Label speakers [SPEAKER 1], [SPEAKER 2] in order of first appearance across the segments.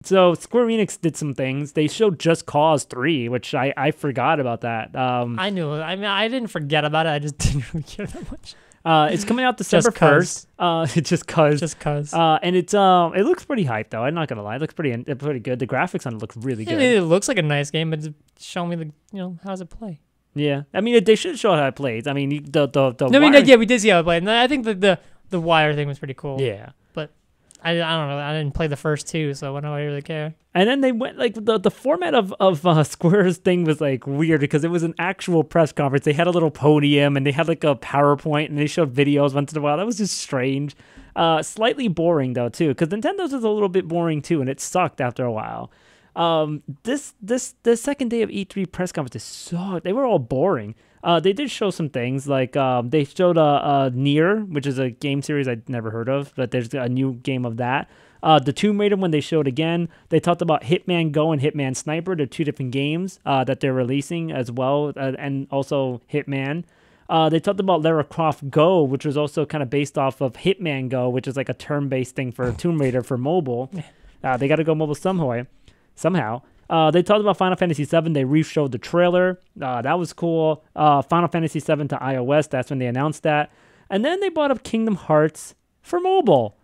[SPEAKER 1] So Square Enix did some things. They showed Just Cause 3, which I forgot about that.
[SPEAKER 2] I knew. I mean, I didn't forget about it. I just didn't really care that much.
[SPEAKER 1] It's coming out December 1st. Just cause.
[SPEAKER 2] Just cause.
[SPEAKER 1] And it looks pretty hype though. I'm not gonna lie. It looks pretty good. The graphics on it look really good.
[SPEAKER 2] I mean, it looks like a nice game, but show me how does it play?
[SPEAKER 1] Yeah, I mean, they should show how it plays. I mean, the
[SPEAKER 2] No, I mean, yeah, we did see how it played. And I think the wire thing was pretty cool.
[SPEAKER 1] Yeah.
[SPEAKER 2] But I don't know. I didn't play the first two, so I don't really care.
[SPEAKER 1] And then they went like the format of Square's thing was like weird because it was an actual press conference. They had a little podium and they had like a PowerPoint and they showed videos once in a while. That was just strange. Slightly boring though too, because Nintendo's is a little bit boring too, and it sucked after a while. The second day of E3 press conferences sucked. They were all boring. They did show some things like they showed Nier, which is a game series I'd never heard of, but there's a new game of that. The Tomb Raider one they showed again. They talked about Hitman Go and Hitman Sniper. They're two different games that they're releasing as well, and also Hitman. They talked about Lara Croft Go, which was also kind of based off of Hitman Go, which is like a turn-based thing for Tomb Raider for mobile. They got to go mobile somehow. They talked about Final Fantasy VII. They re-showed the trailer. That was cool. Final Fantasy VII to iOS. That's when they announced that. And then they brought up Kingdom Hearts for mobile.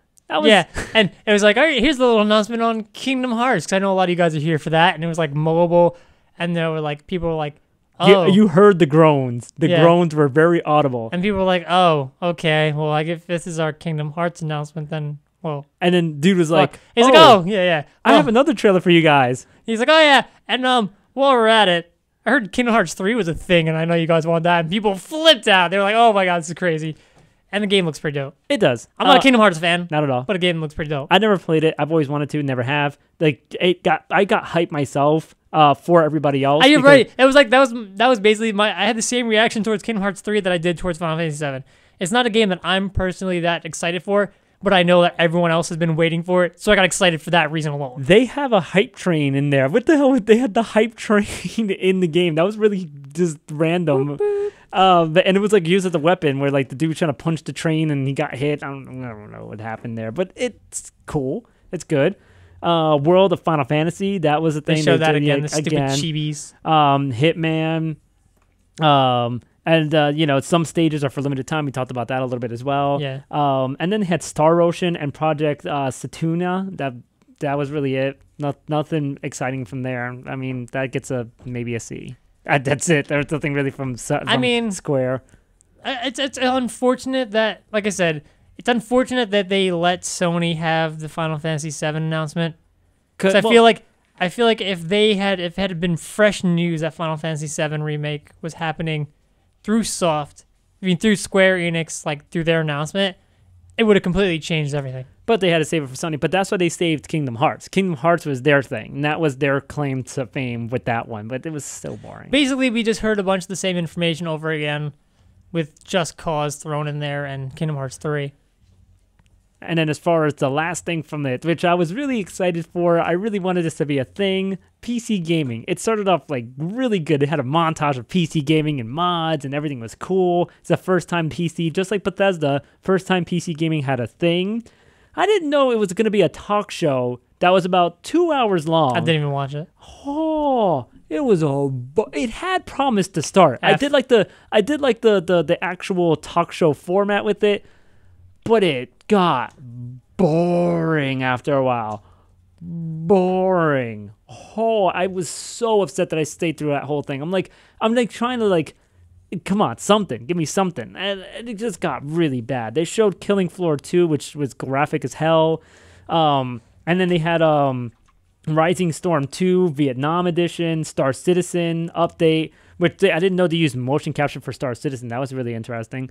[SPEAKER 2] Yeah, and it was like, all right, here's the little announcement on Kingdom Hearts, because I know a lot of you guys are here for that, and it was like mobile, and there were like, people were like, oh.
[SPEAKER 1] You heard the groans. The groans were very audible.
[SPEAKER 2] And people were like, oh, okay, well, like, if this is our Kingdom Hearts announcement, then, well.
[SPEAKER 1] And then dude was like,
[SPEAKER 2] he's like, oh, yeah.
[SPEAKER 1] I have another trailer for you guys.
[SPEAKER 2] He's like, oh, yeah, and while we're at it, I heard Kingdom Hearts 3 was a thing, and I know you guys want that, and people flipped out. They were like, oh my god, this is crazy. And the game looks pretty dope.
[SPEAKER 1] It does.
[SPEAKER 2] I'm not a Kingdom Hearts fan.
[SPEAKER 1] Not at all.
[SPEAKER 2] But the game looks pretty dope.
[SPEAKER 1] I never played it. I've always wanted to, never have. Like I got hyped myself for everybody else.
[SPEAKER 2] You're right. It was like that was basically I had the same reaction towards Kingdom Hearts 3 that I did towards Final Fantasy 7. It's not a game that I'm personally that excited for, but I know that everyone else has been waiting for it, so I got excited for that reason alone.
[SPEAKER 1] They have a hype train in there. What the hell? They had the hype train in the game. That was really just random. And it was like used as a weapon where like the dude was trying to punch the train and he got hit. I don't know what happened there, but it's cool. It's good. World of Final Fantasy, that was a thing.
[SPEAKER 2] They showed that again, the stupid chibis.
[SPEAKER 1] Hitman. And some stages are for limited time. We talked about that a little bit as well.
[SPEAKER 2] Yeah.
[SPEAKER 1] And then they had Star Ocean and Project Satuna. That was really it. Nothing exciting from there. I mean, that gets maybe a C. That's it. There's nothing really from Square.
[SPEAKER 2] It's unfortunate that, like I said, it's unfortunate that they let Sony have the Final Fantasy VII announcement. Because I feel like if it had been fresh news that Final Fantasy VII remake was happening through Square Enix, like through their announcement, it would have completely changed everything.
[SPEAKER 1] But they had to save it for Sony. But that's why they saved Kingdom Hearts. Kingdom Hearts was their thing, and that was their claim to fame with that one. But it was still boring.
[SPEAKER 2] Basically, we just heard a bunch of the same information over again, with Just Cause thrown in there and Kingdom Hearts 3.
[SPEAKER 1] And then as far as the last thing from it, which I was really excited for, I really wanted this to be a thing, PC gaming. It started off like really good. It had a montage of PC gaming and mods and everything was cool. It's the first time PC, just like Bethesda, first time PC gaming had a thing. I didn't know it was going to be a talk show that was about 2 hours long.
[SPEAKER 2] I didn't even watch it.
[SPEAKER 1] Oh, it had promise to start. I did like the actual talk show format with it, but it got boring after a while. Boring. Oh, I was so upset that I stayed through that whole thing. I'm like trying to come on, something. Give me something. And it just got really bad. They showed Killing Floor 2, which was graphic as hell. And then they had Rising Storm 2, Vietnam Edition, Star Citizen update, which I didn't know they used motion capture for Star Citizen. That was really interesting.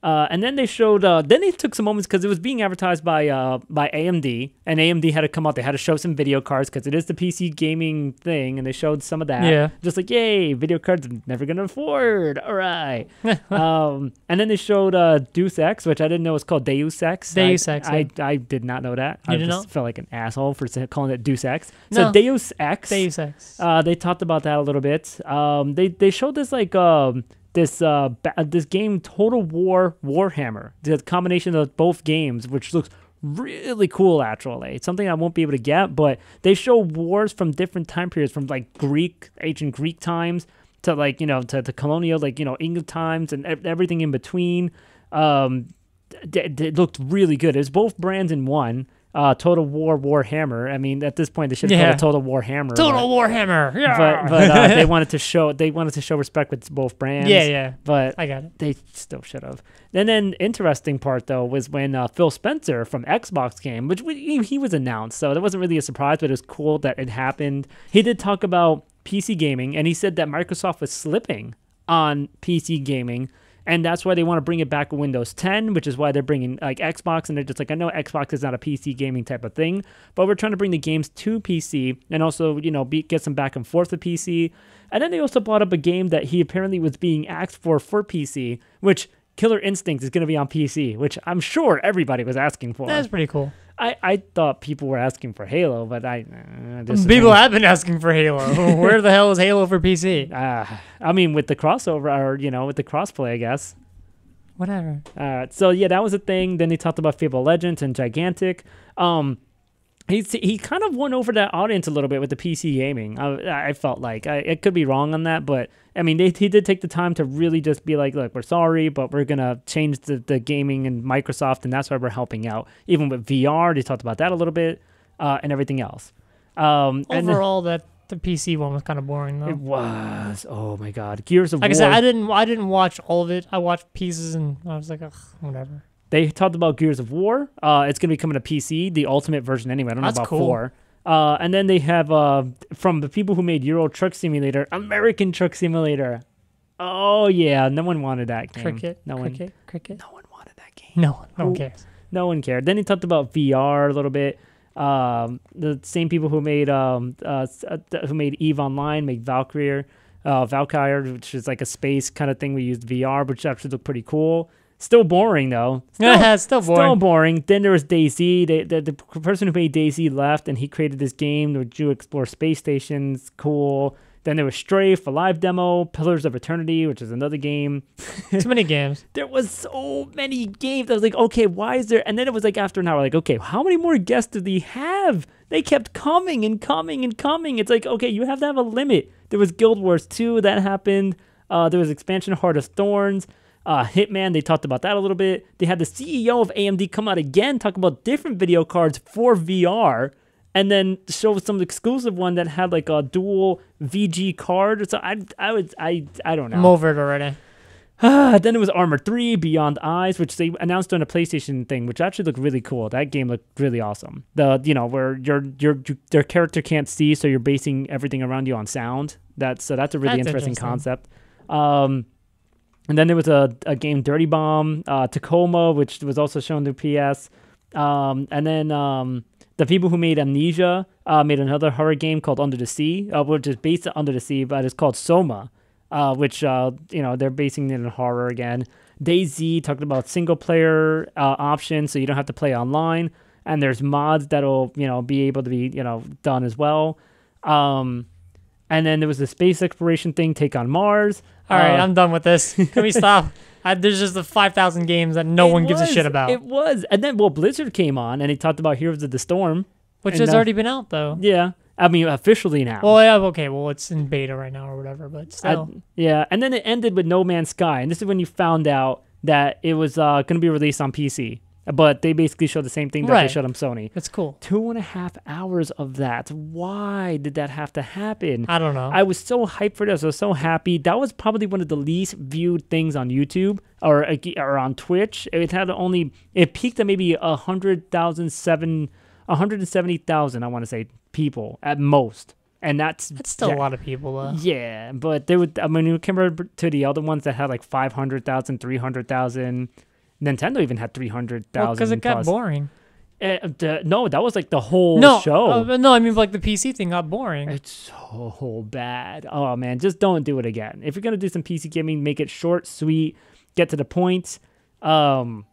[SPEAKER 1] And then they showed. Then they took some moments because it was being advertised by AMD, and AMD had to come out. They had to show some video cards because it is the PC gaming thing, and they showed some of that.
[SPEAKER 2] Yeah.
[SPEAKER 1] Just like, yay, video cards I'm never gonna afford. All right. And then they showed Deus Ex, which I didn't know was called Deus Ex.
[SPEAKER 2] Deus Ex.
[SPEAKER 1] I did not know that.
[SPEAKER 2] You
[SPEAKER 1] I
[SPEAKER 2] didn't
[SPEAKER 1] just
[SPEAKER 2] know?
[SPEAKER 1] felt like an asshole for calling it Deus Ex.
[SPEAKER 2] No.
[SPEAKER 1] So Deus Ex.
[SPEAKER 2] Deus Ex.
[SPEAKER 1] They talked about that a little bit. They showed this this game Total War Warhammer, the combination of both games, which looks really cool, actually. It's something I won't be able to get, but they show wars from different time periods, from like ancient Greek times to like, to colonial, like, England times and everything in between. It looked really good. It was both brands in one. Total War Warhammer. I mean, at this point, they should have called it Total Warhammer.
[SPEAKER 2] Total Warhammer. Yeah.
[SPEAKER 1] But they wanted to show respect with both brands.
[SPEAKER 2] Yeah.
[SPEAKER 1] But
[SPEAKER 2] I got it.
[SPEAKER 1] They still should have. And then interesting part though was when Phil Spencer from Xbox came, which he was announced, so that wasn't really a surprise, but it was cool that it happened. He did talk about PC gaming, and he said that Microsoft was slipping on PC gaming. And that's why they want to bring it back with Windows 10, which is why they're bringing like Xbox. And they're just like, I know Xbox is not a PC gaming type of thing, but we're trying to bring the games to PC and also, get some back and forth with PC. And then they also brought up a game that he apparently was being asked for PC, which Killer Instinct is going to be on PC, which I'm sure everybody was asking for.
[SPEAKER 2] That's pretty cool.
[SPEAKER 1] I thought people were asking for Halo, but
[SPEAKER 2] people have been asking for Halo. Where the hell is Halo for PC?
[SPEAKER 1] I mean, with the crossover or with the crossplay, I guess.
[SPEAKER 2] Whatever.
[SPEAKER 1] So yeah, that was a thing. Then they talked about Fable Legends and Gigantic. He kind of won over that audience a little bit with the PC gaming. I felt like I could be wrong on that, but I mean, he did take the time to really just be like, look, we're sorry, but we're gonna change the gaming and Microsoft, and that's why we're helping out. Even with VR, they talked about that a little bit, and everything else.
[SPEAKER 2] Overall, the PC one was kind of boring though.
[SPEAKER 1] It was. Oh my God, Gears of War.
[SPEAKER 2] Like I said, I didn't watch all of it. I watched pieces, and I was like, ugh, whatever.
[SPEAKER 1] They talked about Gears of War. It's going to be coming to PC, the Ultimate version anyway. I don't know about 4. And then they have, from the people who made Euro Truck Simulator, American Truck Simulator. Oh, yeah. No one wanted that game.
[SPEAKER 2] Cricket.
[SPEAKER 1] No one wanted that game.
[SPEAKER 2] No one cares.
[SPEAKER 1] No one cared. Then he talked about VR a little bit. The same people who made EVE Online made Valkyrie, which is like a space kind of thing. We used VR, which actually looked pretty cool. Still boring though.
[SPEAKER 2] Still boring.
[SPEAKER 1] Still boring. Then there was DayZ. The person who made DayZ left, and he created this game where you explore space stations. Cool. Then there was Strafe, a live demo. Pillars of Eternity, which is another game.
[SPEAKER 2] Too many games.
[SPEAKER 1] There was so many games. I was like, okay, why is there? And then it was like after an hour, like, okay, how many more guests did they have? They kept coming and coming and coming. It's like, okay, you have to have a limit. There was Guild Wars 2 that happened. There was expansion of Heart of Thorns. Hitman, they talked about that a little bit. They had the CEO of AMD come out again, talk about different video cards for VR, and then show some exclusive one that had like a dual VG card. So I don't know.
[SPEAKER 2] I'm over it already.
[SPEAKER 1] Then it was Armored 3, Beyond Eyes, which they announced on a PlayStation thing, which actually looked really cool. That game looked really awesome. Where your character can't see, so you're basing everything around you on sound. That's a really interesting concept. And then there was a game, Dirty Bomb, Tacoma, which was also shown to PS. And then the people who made Amnesia made another horror game called Under the Sea, which is based on Under the Sea, but it's called Soma, which, they're basing it in horror again. DayZ talked about single-player options, so you don't have to play online. And there's mods that'll, be able to be, done as well. And then there was the space exploration thing, Take on Mars.
[SPEAKER 2] All right, I'm done with this. Can we stop? There's just the 5,000 games that no one gives a shit about.
[SPEAKER 1] It was. And then, Blizzard came on, and he talked about Heroes of the Storm.
[SPEAKER 2] Which has already been out, though.
[SPEAKER 1] Yeah. I mean, officially now.
[SPEAKER 2] Well, yeah, okay. Well, it's in beta right now or whatever, but still.
[SPEAKER 1] Yeah, and then it ended with No Man's Sky. And this is when you found out that it was going to be released on PC. But they basically showed the same thing that they showed on Sony.
[SPEAKER 2] That's cool.
[SPEAKER 1] 2.5 hours of that. Why did that have to happen?
[SPEAKER 2] I don't know.
[SPEAKER 1] I was so hyped for this. I was so happy. That was probably one of the least viewed things on YouTube or on Twitch. It peaked at maybe 170,000, I want to say, people at most. And that's
[SPEAKER 2] still a lot of people, though.
[SPEAKER 1] Yeah, but you compare to the other ones that had like 500,000, 300,000. Nintendo even had 300,000.
[SPEAKER 2] Because it got boring.
[SPEAKER 1] No, that was like the whole show.
[SPEAKER 2] No, I mean like the PC thing got boring.
[SPEAKER 1] It's so bad. Oh man, just don't do it again. If you're gonna do some PC gaming, make it short, sweet, get to the point, and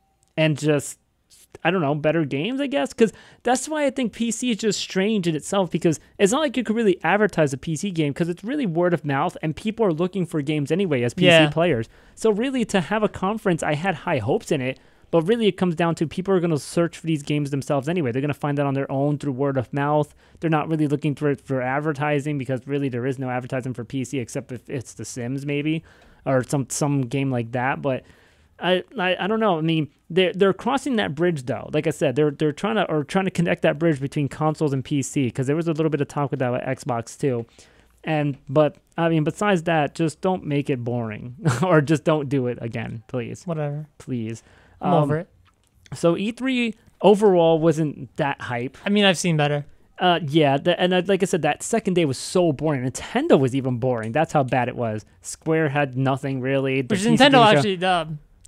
[SPEAKER 1] just I don't know, better games, I guess. Because that's why I think PC is just strange in itself, because it's not like you could really advertise a PC game, because it's really word of mouth, and people are looking for games anyway as PC players. So really, to have a conference, I had high hopes in it, But really, it comes down to people are going to search for these games themselves anyway. They're going to find that on their own through word of mouth. They're not really looking for advertising because really there is no advertising for PC except if it's The Sims maybe or some game like that. But I don't know. I mean, they're crossing that bridge though. Like I said, they're trying to connect that bridge between consoles and PC because there was a little bit of talk with that with Xbox too. But I mean, besides that, just don't make it boring or just don't do it again, please.
[SPEAKER 2] Whatever.
[SPEAKER 1] Please.
[SPEAKER 2] I'm over it.
[SPEAKER 1] So E3 overall wasn't that hype.
[SPEAKER 2] I mean, I've seen better.
[SPEAKER 1] Yeah, like I said, that second day was so boring. Nintendo was even boring. That's how bad it was. Square had nothing really.
[SPEAKER 2] Which Nintendo actually,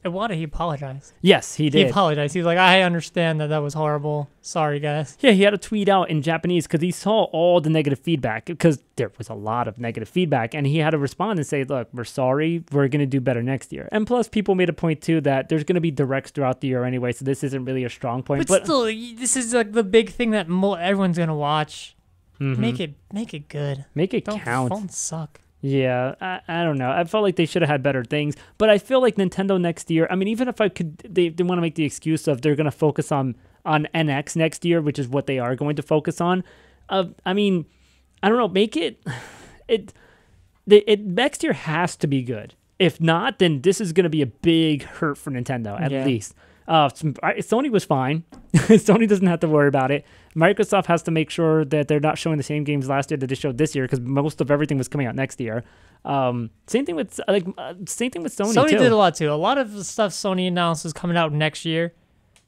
[SPEAKER 2] Iwata, he apologized.
[SPEAKER 1] Yes, he did.
[SPEAKER 2] He apologized. He was like, I understand that was horrible. Sorry, guys.
[SPEAKER 1] Yeah, he had a tweet out in Japanese because he saw all the negative feedback because there was a lot of negative feedback. And he had to respond and say, look, we're sorry. We're going to do better next year. And plus, people made a point, too, that there's going to be directs throughout the year anyway. So this isn't really a strong point.
[SPEAKER 2] But still, this is like the big thing that everyone's going to watch.
[SPEAKER 1] Mm-hmm.
[SPEAKER 2] Make it good.
[SPEAKER 1] Make it count.
[SPEAKER 2] Don't suck. Yeah,
[SPEAKER 1] I don't know. I felt like they should have had better things, but I feel like Nintendo next year. I mean, even if I could, they want to make the excuse of they're going to focus on NX next year, which is what they are going to focus on. I mean, I don't know. Make it next year has to be good. If not, then this is going to be a big hurt for Nintendo at least. Sony was fine. Sony doesn't have to worry about it. Microsoft has to make sure that they're not showing the same games last year that they showed this year because most of everything was coming out next year. Same thing with Sony.
[SPEAKER 2] Sony
[SPEAKER 1] too.
[SPEAKER 2] did a lot too. A lot of the stuff Sony announced is coming out next year.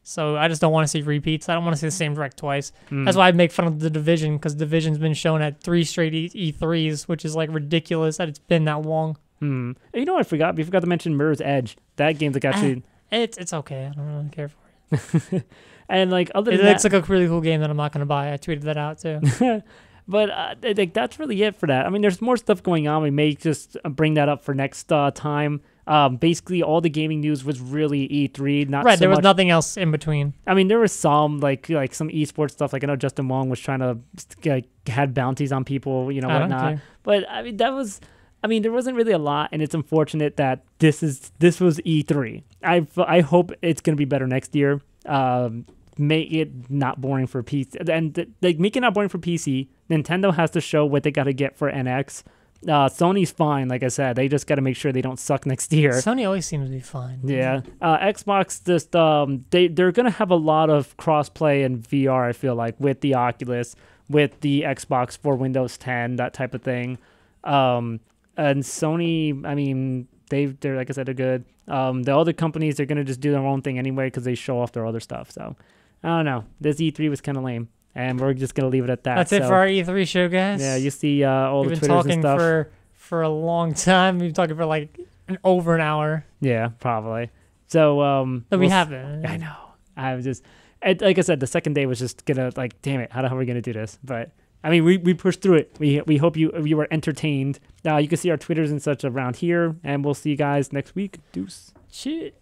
[SPEAKER 2] So I just don't want to see repeats. I don't want to see the same direct twice. That's why I make fun of The Division because Division's been shown at 3 straight E3s, which is like ridiculous that it's been that long.
[SPEAKER 1] You know what I forgot? We forgot to mention Mirror's Edge. That game's like actually...
[SPEAKER 2] It's okay. I don't really care for it.
[SPEAKER 1] And like other than
[SPEAKER 2] it looks like a really cool game that I'm not going to buy. I tweeted that out too.
[SPEAKER 1] But like that's really it for that. I mean, there's more stuff going on. We may just bring that up for next time. Basically, all the gaming news was really E3. Not
[SPEAKER 2] right.
[SPEAKER 1] So
[SPEAKER 2] There was
[SPEAKER 1] much,
[SPEAKER 2] nothing else in between.
[SPEAKER 1] I mean, there was some like some esports stuff. Like I know Justin Wong was trying to had bounties on people, whatnot. But I mean, there wasn't really a lot, and it's unfortunate that this was E3. I hope it's gonna be better next year. Make it not boring for PC, and make it not boring for PC. Nintendo has to show what they got to get for NX. Sony's fine, like I said. They just got to make sure they don't suck next year.
[SPEAKER 2] Sony always seems to be fine.
[SPEAKER 1] Yeah. Xbox just they're gonna have a lot of crossplay and VR. I feel like with the Oculus, with the Xbox for Windows 10, that type of thing. And Sony, I mean, they're like I said, they're good. The other companies are gonna just do their own thing anyway because they show off their other stuff. So I don't know. This E3 was kind of lame, and we're just gonna leave it at that.
[SPEAKER 2] That's it for our E3 show, guys.
[SPEAKER 1] Yeah, you see all
[SPEAKER 2] We've
[SPEAKER 1] the Twitters and stuff.
[SPEAKER 2] We've been talking for a long time. We've been talking for like over an hour.
[SPEAKER 1] Yeah, probably. So
[SPEAKER 2] but we haven't.
[SPEAKER 1] I know. I was just like I said, the second day was just gonna damn it, how the hell are we gonna do this? But I mean, we pushed through it. We hope you were entertained. You can see our Twitters and such around here, and we'll see you guys next week. Deuce.
[SPEAKER 2] Shit.